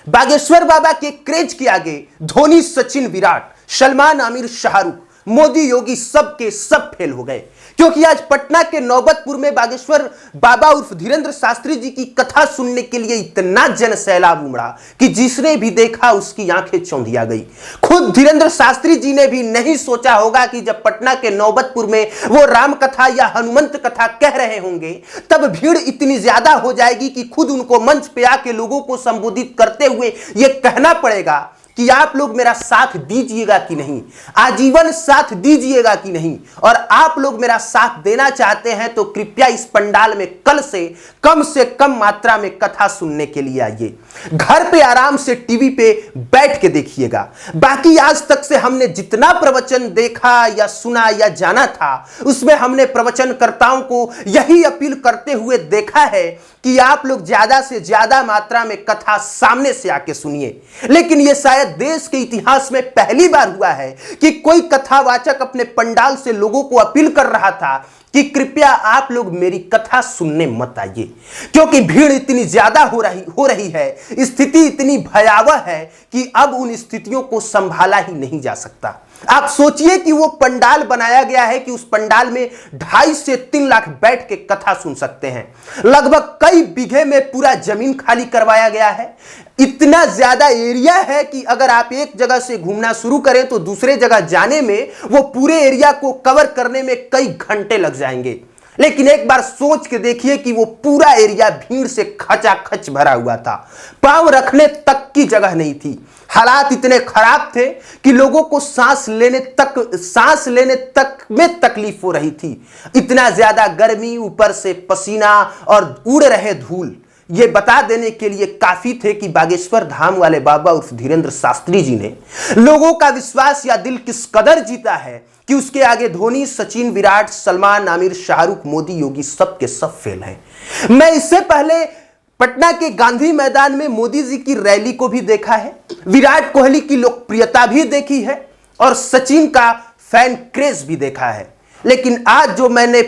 बागेश्वर बाबा के क्रेज के आगे धोनी, सचिन, विराट, सलमान, आमिर, शाहरुख, मोदी, योगी सब के सब फेल हो गए। क्योंकि आज पटना के नौबतपुर में बागेश्वर बाबा उर्फ धीरेंद्र शास्त्री जी की कथा सुनने के लिए इतना जन सैलाब उमड़ा कि जिसने भी देखा उसकी आंखें चौंधिया गई। खुद धीरेंद्र शास्त्री जी ने भी नहीं सोचा होगा कि जब पटना के नौबतपुर में वो राम कथा या हनुमंत कथा कह रहे होंगे तब भीड़ इतनी ज्यादा हो जाएगी कि खुद उनको मंच पे आके लोगों को संबोधित करते हुए यह कहना पड़ेगा कि आप लोग मेरा साथ दीजिएगा कि नहीं, आजीवन साथ दीजिएगा कि नहीं, और आप लोग मेरा साथ देना चाहते हैं तो कृपया इस पंडाल में कल से कम मात्रा में कथा सुनने के लिए आइए। घर पे आराम से टीवी पे बैठ के देखिएगा। बाकी आज तक से हमने जितना प्रवचन देखा या सुना या जाना था उसमें हमने प्रवचनकर्ताओं को यही अपील करते हुए देखा है कि आप लोग ज्यादा से ज्यादा मात्रा में कथा सामने से आके सुनिए। लेकिन यह शायद देश के इतिहास में पहली बार हुआ है कि कोई कथावाचक अपने पंडाल से लोगों को अपील कर रहा था कि कृपया आप लोग मेरी कथा सुनने मत आइए, क्योंकि भीड़ इतनी ज्यादा हो रही है, स्थिति इतनी भयावह है कि अब उन स्थितियों को संभाला ही नहीं जा सकता। आप सोचिए कि वो पंडाल बनाया गया है कि उस पंडाल में 2.5 से 3 लाख बैठ के कथा सुन सकते हैं। लगभग कई बीघे में पूरा जमीन खाली करवाया गया है। इतना ज्यादा एरिया है कि अगर आप एक जगह से घूमना शुरू करें तो दूसरे जगह जाने में, वो पूरे एरिया को कवर करने में कई घंटे लग जाएंगे। लेकिन एक बार सोच के देखिए कि वो पूरा एरिया भीड़ से खचाखच भरा हुआ था, पांव रखने तक की जगह नहीं थी। हालात इतने खराब थे कि लोगों को सांस लेने तक में तकलीफ हो रही थी। इतना ज्यादा गर्मी, ऊपर से पसीना और उड़ रहे धूल, ये बता देने के लिए काफी थे कि बागेश्वर धाम वाले बाबा उर्फ धीरेंद्र शास्त्री जी ने लोगों का विश्वास या दिल किस कदर जीता है कि उसके आगे धोनी, सचिन, विराट, सलमान, आमिर, शाहरुख, मोदी, योगी सब के सब फेल हैं। मैं इससे पहले पटना के गांधी मैदान में मोदी जी की रैली को भी देखा है, विराट कोहली की लोकप्रियता भी देखी है और सचिन का फैन क्रेज भी देखा है। लेकिन आज जो मैंने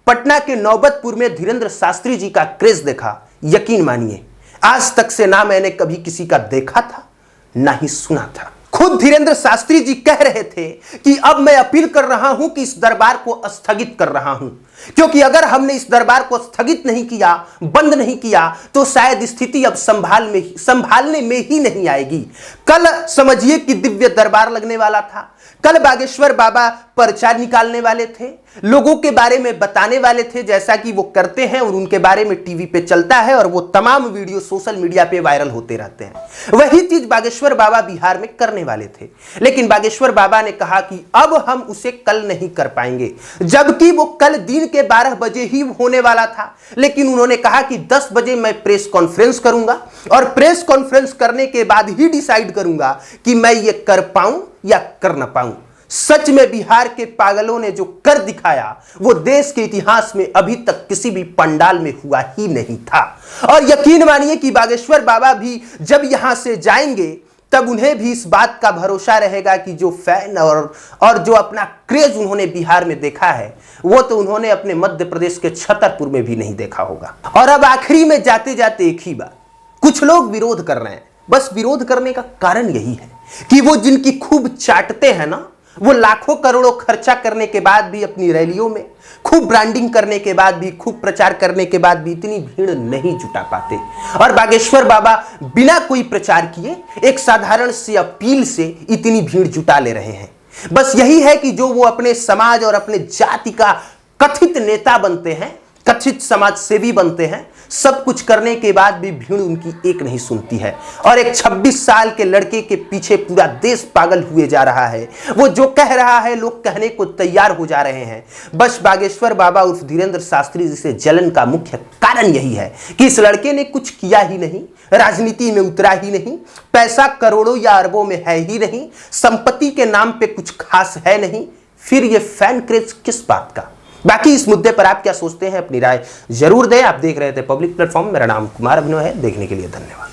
पटना के नौबतपुर में धीरेंद्र शास्त्री जी का क्रेज देखा, यकीन मानिए आज तक से ना मैंने कभी किसी का देखा था ना ही सुना था। खुद धीरेंद्र शास्त्री जी कह रहे थे कि अब मैं अपील कर रहा हूं कि इस दरबार को स्थगित कर रहा हूं, क्योंकि अगर हमने इस दरबार को स्थगित नहीं किया, बंद नहीं किया, तो शायद स्थिति अब संभालने में ही नहीं आएगी। कल समझिए कि दिव्य दरबार लगने वाला था। कल बागेश्वर बाबा पर्चा निकालने वाले थे, लोगों के बारे में बताने वाले थे, जैसा कि वो करते हैं और उनके बारे में टीवी पे चलता है और वो तमाम वीडियो सोशल मीडिया पे वायरल होते रहते हैं। वही चीज बागेश्वर बाबा बिहार में करने वाले थे, लेकिन बागेश्वर बाबा ने कहा कि अब हम उसे कल नहीं कर पाएंगे, जबकि वो कल दिन के 12 बजे ही होने वाला था। लेकिन उन्होंने कहा कि 10 बजे मैं प्रेस कॉन्फ्रेंस करूंगा और प्रेस कॉन्फ्रेंस करने के बाद ही डिसाइड करूंगा कि मैं ये कर पाऊं या कर ना पाऊं। सच में बिहार के पागलों ने जो कर दिखाया वो देश के इतिहास में अभी तक किसी भी पंडाल में हुआ ही नहीं था। और यकीन मानिए कि बागेश्वर बाबा भी जब यहां से जाएंगे तब उन्हें भी इस बात का भरोसा रहेगा कि जो फैन और जो अपना क्रेज उन्होंने बिहार में देखा है वो तो उन्होंने अपने मध्य प्रदेश के छतरपुर में भी नहीं देखा होगा। और अब आखिरी में जाते जाते एक ही बात, कुछ लोग विरोध कर रहे हैं। बस विरोध करने का कारण यही है कि वो जिनकी खूब चाटते हैं ना, वो लाखों करोड़ों खर्चा करने के बाद भी अपनी रैलियों में खूब ब्रांडिंग करने के बाद भी, खूब प्रचार करने के बाद भी इतनी भीड़ नहीं जुटा पाते। और बागेश्वर बाबा बिना कोई प्रचार किए एक साधारण सी अपील से इतनी भीड़ जुटा ले रहे हैं। बस यही है कि जो वो अपने समाज और अपने जाति का कथित नेता बनते हैं, कथित समाज सेवी बनते हैं, सब कुछ करने के बाद भी भीड़ उनकी एक नहीं सुनती है। और एक 26 साल के लड़के के पीछे पूरा देश पागल हुए जा रहा है। वो जो कह रहा है लोग कहने को तैयार हो जा रहे हैं। बस बागेश्वर बाबा उर्फ धीरेंद्र शास्त्री जी से जलन का मुख्य कारण यही है कि इस लड़के ने कुछ किया ही नहीं, राजनीति में उतरा ही नहीं, पैसा करोड़ों या अरबों में है ही नहीं, संपत्ति के नाम पे कुछ खास है नहीं, फिर ये फैन क्रेज किस बात का। बाकी इस मुद्दे पर आप क्या सोचते हैं, अपनी राय जरूर दें। आप देख रहे थे पब्लिक प्लेटफॉर्म। मेरा नाम कुमार अभिनव है। देखने के लिए धन्यवाद।